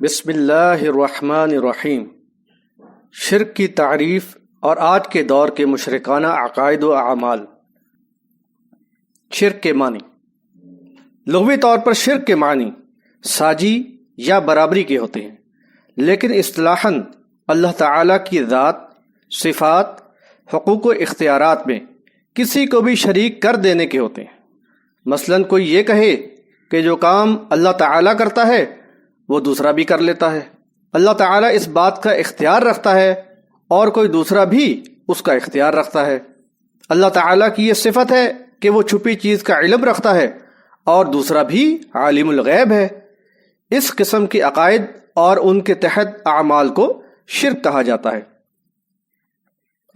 بسم اللہ الرحمن الرحیم۔ شرک کی تعریف اور آج کے دور کے مشرکانہ عقائد و اعمال۔ شرک کے معنی۔ لغوی طور پر شرک کے معنی ساجی یا برابری کے ہوتے ہیں، لیکن اصطلاحاً اللہ تعالیٰ کی ذات، صفات، حقوق و اختیارات میں کسی کو بھی شریک کر دینے کے ہوتے ہیں۔ مثلاً کوئی یہ کہے کہ جو کام اللہ تعالیٰ کرتا ہے وہ دوسرا بھی کر لیتا ہے، اللہ تعالیٰ اس بات کا اختیار رکھتا ہے اور کوئی دوسرا بھی اس کا اختیار رکھتا ہے۔ اللہ تعالیٰ کی یہ صفت ہے کہ وہ چھپی چیز کا علم رکھتا ہے اور دوسرا بھی عالم الغیب ہے۔ اس قسم کے عقائد اور ان کے تحت اعمال کو شرک کہا جاتا ہے۔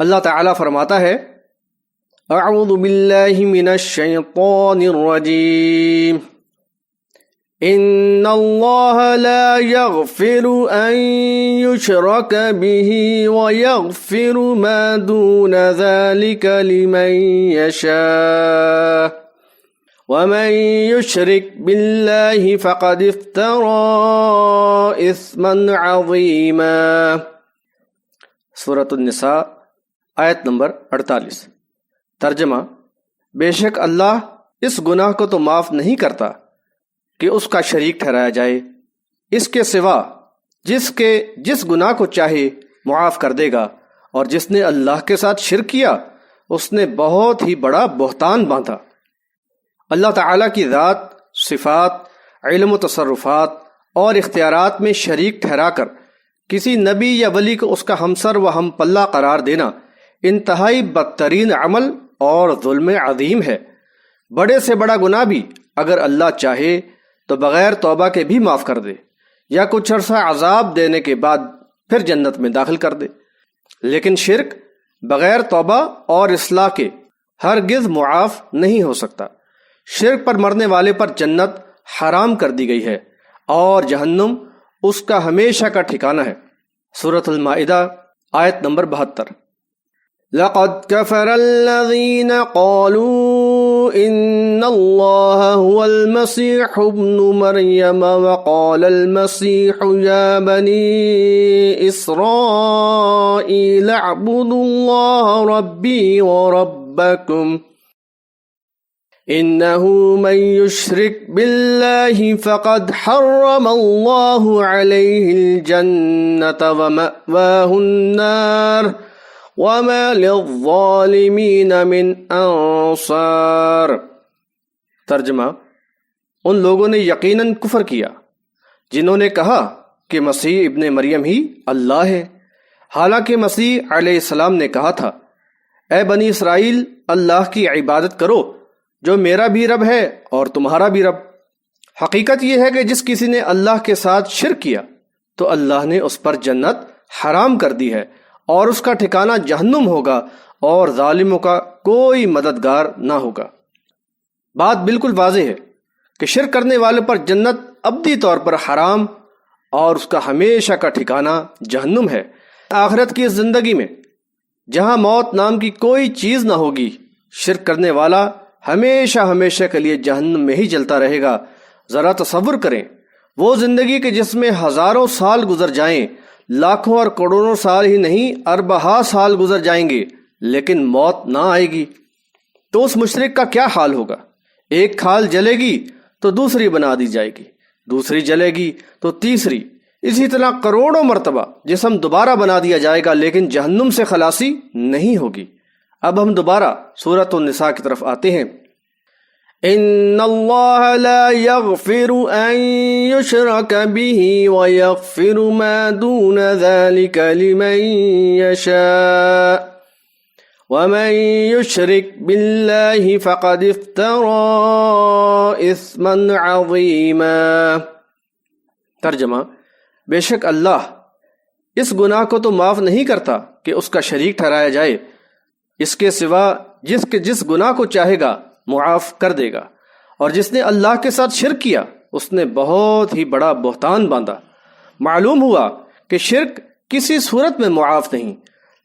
اللہ تعالیٰ فرماتا ہے اعوذ باللہ من الشیطان الرجیم ان اللہ لا یغفر ان یشرک به ویغفر ما دون ذلك لمن یشاء ومن یشرک باللہ فقد افترى اثما عظیما۔ سورۃ النساء آیت نمبر 48۔ ترجمہ: بے شک اللہ اس گناہ کو تو معاف نہیں کرتا کہ اس کا شریک ٹھہرایا جائے، اس کے سوا جس گناہ کو چاہے معاف کر دے گا، اور جس نے اللہ کے ساتھ شرک کیا اس نے بہت ہی بڑا بہتان باندھا۔ اللہ تعالیٰ کی ذات، صفات، علم و تصرفات اور اختیارات میں شریک ٹھہرا کر کسی نبی یا ولی کو اس کا ہمسر و ہم پلہ قرار دینا انتہائی بدترین عمل اور ظلم عظیم ہے۔ بڑے سے بڑا گناہ بھی اگر اللہ چاہے تو بغیر توبہ کے بھی معاف کر دے، یا کچھ عرصہ عذاب دینے کے بعد پھر جنت میں داخل کر دے، لیکن شرک بغیر توبہ اور اصلاح کے ہرگز معاف نہیں ہو سکتا۔ شرک پر مرنے والے پر جنت حرام کر دی گئی ہے اور جہنم اس کا ہمیشہ کا ٹھکانہ ہے۔ سورۃ المائدہ آیت نمبر 72۔ لقد كفر الذين قالوا إن الله هو المسيح ابن مريم وقال المسيح يا بني إسرائيل اعبدوا الله ربي وربكم إنه من يشرك بالله فقد حرم الله عليه الجنة ومأواه النار وَمَا لِلظَّالِمِينَ مِنْ أَنصَارٍ۔ ترجمہ: ان لوگوں نے یقیناً کفر کیا جنہوں نے کہا کہ مسیح ابن مریم ہی اللہ ہے، حالانکہ مسیح علیہ السلام نے کہا تھا اے بنی اسرائیل، اللہ کی عبادت کرو جو میرا بھی رب ہے اور تمہارا بھی رب۔ حقیقت یہ ہے کہ جس کسی نے اللہ کے ساتھ شرک کیا تو اللہ نے اس پر جنت حرام کر دی ہے اور اس کا ٹھکانہ جہنم ہوگا اور ظالموں کا کوئی مددگار نہ ہوگا۔ بات بالکل واضح ہے کہ شرک کرنے والے پر جنت ابدی طور پر حرام اور اس کا ہمیشہ کا ٹھکانہ جہنم ہے۔ آخرت کی اس زندگی میں جہاں موت نام کی کوئی چیز نہ ہوگی، شرک کرنے والا ہمیشہ کے لیے جہنم میں ہی جلتا رہے گا۔ ذرا تصور کریں وہ زندگی کہ جس میں ہزاروں سال گزر جائیں، لاکھوں اور کروڑوں سال ہی نہیں اربہا سال گزر جائیں گے، لیکن موت نہ آئے گی، تو اس مشرک کا کیا حال ہوگا؟ ایک کھال جلے گی تو دوسری بنا دی جائے گی، دوسری جلے گی تو تیسری، اسی طرح کروڑوں مرتبہ جسم دوبارہ بنا دیا جائے گا، لیکن جہنم سے خلاصی نہیں ہوگی۔ اب ہم دوبارہ سورۃ النساء کی طرف آتے ہیں۔ ان اللہ لا یغفر ان یشرک به ویغفر ما دون ذلك لمن یشاء ومن یشرک باللہ فقد افترى اثما عظیما۔ ترجمہ: بے شک اللہ اس گناہ کو تو معاف نہیں کرتا کہ اس کا شریک ٹھہرایا جائے، اس کے سوا جس گناہ کو چاہے گا معاف کر دے گا، اور جس نے اللہ کے ساتھ شرک کیا اس نے بہت ہی بڑا بہتان باندھا۔ معلوم ہوا کہ شرک کسی صورت میں معاف نہیں،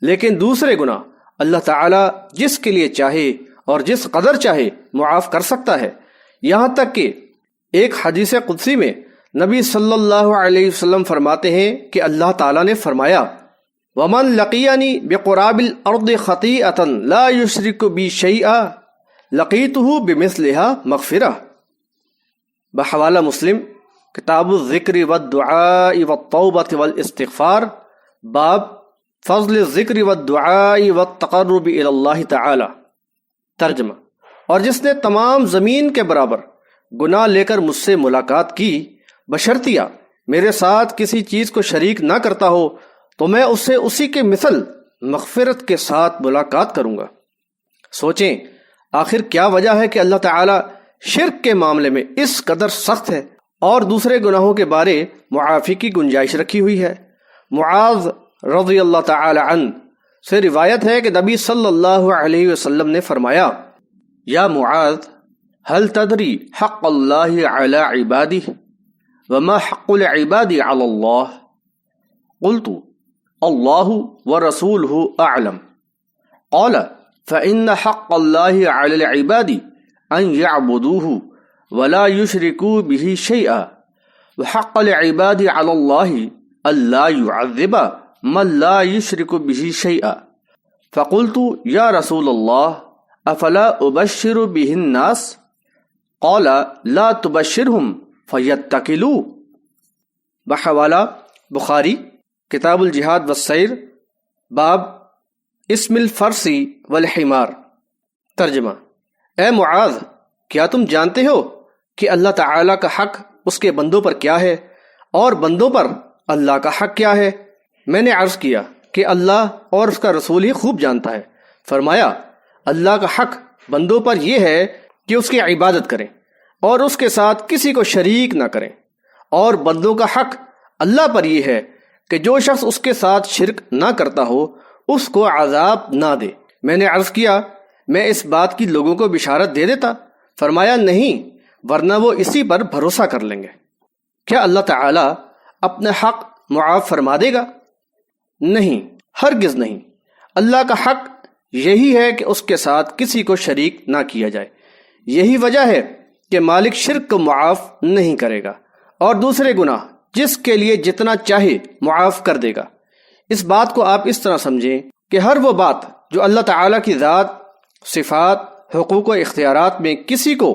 لیکن دوسرے گناہ اللہ تعالیٰ جس کے لیے چاہے اور جس قدر چاہے معاف کر سکتا ہے۔ یہاں تک کہ ایک حدیث قدسی میں نبی صلی اللہ علیہ وسلم فرماتے ہیں کہ اللہ تعالیٰ نے فرمایا وَمَن لَقِيَنِي بِقُرَابِ الْأَرْضِ خَطِيئَةً لَا يُشْرِكُ بِي شَيْئًا لَقِيتُهُ بِمِثْلِهَا مَغْفِرَةً۔ بحوالہ مسلم، کتاب الذکر والدعاء والتوبة والاستغفار، باب فضل الذکر والدعاء والتقرب الی اللہ تعالی۔ ترجمہ: اور جس نے تمام زمین کے برابر گناہ لے کر مجھ سے ملاقات کی، بشرطیہ میرے ساتھ کسی چیز کو شریک نہ کرتا ہو، تو میں اس سے اسی کے مثل مغفرت کے ساتھ ملاقات کروں گا۔ سوچیں آخر کیا وجہ ہے کہ اللہ تعالیٰ شرک کے معاملے میں اس قدر سخت ہے اور دوسرے گناہوں کے بارے معافی کی گنجائش رکھی ہوئی ہے۔ معاذ رضی اللہ تعالی عنہ سے روایت ہے کہ نبی صلی اللہ علیہ وسلم نے فرمایا یا معاذ هل تدری حق اللہ علی عبادہ وما حق العباد علی اللہ؟ قلت اللہ ورسولہ اعلم۔ قال فإن حق اللہ علی العباد ان يعبدوه ولا يشركوا به شيئا وحق العباد على الله ألا يعذب من لا يشرك به شيئا۔ فقلت يا رسول الله أفلا أبشر به الناس؟ قال لا تبشرهم فيتكلوا۔ بحوالہ بخاری، کتاب الجہاد والسیر، باب اسم الفرس والحمار۔ ترجمہ: اے معاذ، کیا تم جانتے ہو کہ اللہ تعالیٰ کا حق اس کے بندوں پر کیا ہے اور بندوں پر اللہ کا حق کیا ہے؟ میں نے عرض کیا کہ اللہ اور اس کا رسول ہی خوب جانتا ہے۔ فرمایا اللہ کا حق بندوں پر یہ ہے کہ اس کی عبادت کریں اور اس کے ساتھ کسی کو شریک نہ کریں، اور بندوں کا حق اللہ پر یہ ہے کہ جو شخص اس کے ساتھ شرک نہ کرتا ہو اس کو عذاب نہ دے۔ میں نے عرض کیا میں اس بات کی لوگوں کو بشارت دے دیتا؟ فرمایا نہیں، ورنہ وہ اسی پر بھروسہ کر لیں گے۔ کیا اللہ تعالیٰ اپنا حق معاف فرما دے گا؟ نہیں، ہرگز نہیں۔ اللہ کا حق یہی ہے کہ اس کے ساتھ کسی کو شریک نہ کیا جائے۔ یہی وجہ ہے کہ مالک شرک کو معاف نہیں کرے گا اور دوسرے گناہ جس کے لیے جتنا چاہے معاف کر دے گا۔ اس بات کو آپ اس طرح سمجھیں کہ ہر وہ بات جو اللہ تعالیٰ کی ذات، صفات، حقوق و اختیارات میں کسی کو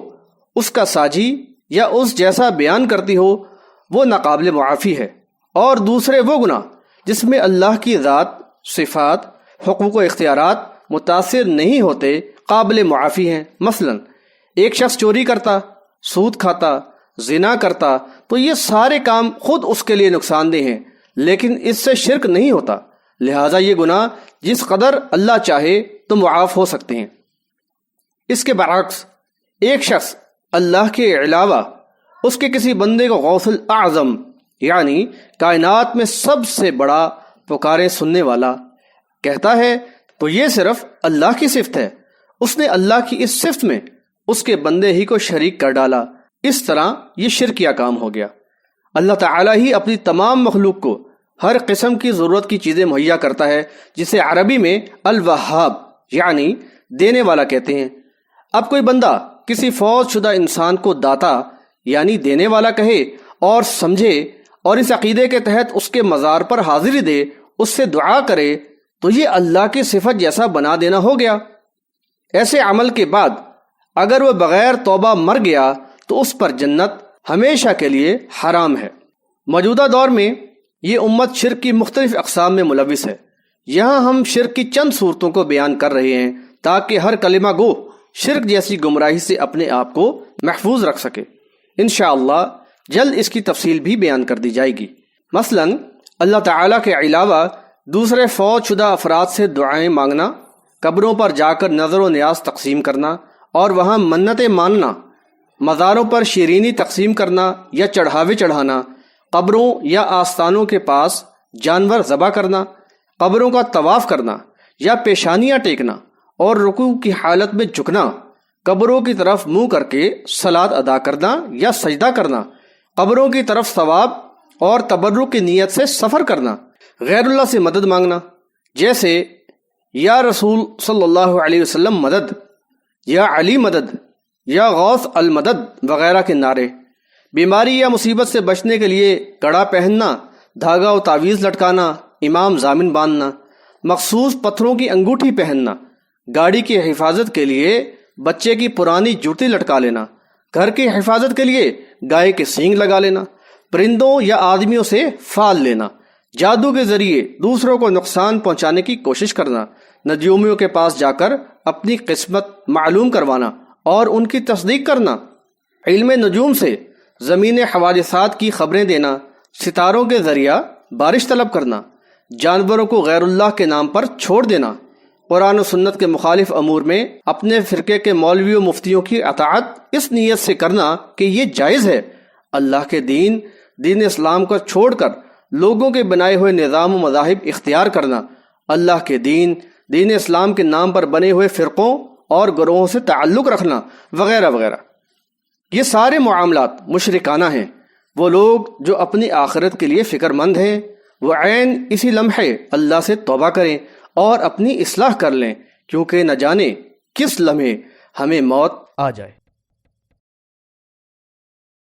اس کا ساجی یا اس جیسا بیان کرتی ہو وہ ناقابل معافی ہے، اور دوسرے وہ گناہ جس میں اللہ کی ذات، صفات، حقوق و اختیارات متاثر نہیں ہوتے قابل معافی ہیں۔ مثلا ایک شخص چوری کرتا، سود کھاتا، زنا کرتا تو یہ سارے کام خود اس کے لیے نقصان دہ ہیں، لیکن اس سے شرک نہیں ہوتا، لہٰذا یہ گناہ جس قدر اللہ چاہے تو معاف ہو سکتے ہیں۔ اس کے برعکس ایک شخص اللہ کے علاوہ اس کے کسی بندے کو غوث الاعظم یعنی کائنات میں سب سے بڑا پکارے سننے والا کہتا ہے تو یہ صرف اللہ کی صفت ہے۔ اس نے اللہ کی اس صفت میں اس کے بندے ہی کو شریک کر ڈالا، اس طرح یہ شرکیہ کام ہو گیا۔ اللہ تعالیٰ ہی اپنی تمام مخلوق کو ہر قسم کی ضرورت کی چیزیں مہیا کرتا ہے، جسے عربی میں الوہاب یعنی دینے والا کہتے ہیں۔ اب کوئی بندہ کسی فوت شدہ انسان کو داتا یعنی دینے والا کہے اور سمجھے اور اس عقیدے کے تحت اس کے مزار پر حاضری دے، اس سے دعا کرے، تو یہ اللہ کی صفت جیسا بنا دینا ہو گیا۔ ایسے عمل کے بعد اگر وہ بغیر توبہ مر گیا تو اس پر جنت ہمیشہ کے لیے حرام ہے۔ موجودہ دور میں یہ امت شرک کی مختلف اقسام میں ملوث ہے۔ یہاں ہم شرک کی چند صورتوں کو بیان کر رہے ہیں تاکہ ہر کلمہ گو شرک جیسی گمراہی سے اپنے آپ کو محفوظ رکھ سکے۔ انشاءاللہ جلد اس کی تفصیل بھی بیان کر دی جائے گی۔ مثلا اللہ تعالیٰ کے علاوہ دوسرے فوت شدہ افراد سے دعائیں مانگنا، قبروں پر جا کر نظر و نیاز تقسیم کرنا اور وہاں منتیں ماننا، مزاروں پر شیرینی تقسیم کرنا یا چڑھاوے چڑھانا، قبروں یا آستانوں کے پاس جانور ذبح کرنا، قبروں کا طواف کرنا یا پیشانیاں ٹیکنا اور رکوع کی حالت میں جھکنا، قبروں کی طرف منہ کر کے صلاۃ ادا کرنا یا سجدہ کرنا، قبروں کی طرف ثواب اور تبرک کی نیت سے سفر کرنا، غیر اللہ سے مدد مانگنا جیسے یا رسول صلی اللہ علیہ وسلم مدد، یا علی مدد، یا غوث المدد وغیرہ کے نعرے، بیماری یا مصیبت سے بچنے کے لیے کڑا پہننا، دھاگا و تعویذ لٹکانا، امام ضامن باندھنا، مخصوص پتھروں کی انگوٹھی پہننا، گاڑی کی حفاظت کے لیے بچے کی پرانی جوتی لٹکا لینا، گھر کی حفاظت کے لیے گائے کے سینگ لگا لینا، پرندوں یا آدمیوں سے فال لینا، جادو کے ذریعے دوسروں کو نقصان پہنچانے کی کوشش کرنا، نجومیوں کے پاس جا کر اپنی قسمت معلوم کروانا اور ان کی تصدیق کرنا، علم نجوم سے زمین حوادثات کی خبریں دینا، ستاروں کے ذریعہ بارش طلب کرنا، جانوروں کو غیر اللہ کے نام پر چھوڑ دینا، قرآن و سنت کے مخالف امور میں اپنے فرقے کے مولوی و مفتیوں کی اطاعت اس نیت سے کرنا کہ یہ جائز ہے، اللہ کے دین اسلام کو چھوڑ کر لوگوں کے بنائے ہوئے نظام و مذاہب اختیار کرنا، اللہ کے دین اسلام کے نام پر بنے ہوئے فرقوں اور گروہوں سے تعلق رکھنا وغیرہ وغیرہ۔ یہ سارے معاملات مشرکانہ ہیں۔ وہ لوگ جو اپنی آخرت کے لیے فکر مند ہیں وہ عین اسی لمحے اللہ سے توبہ کریں اور اپنی اصلاح کر لیں، کیونکہ نہ جانے کس لمحے ہمیں موت آ جائے۔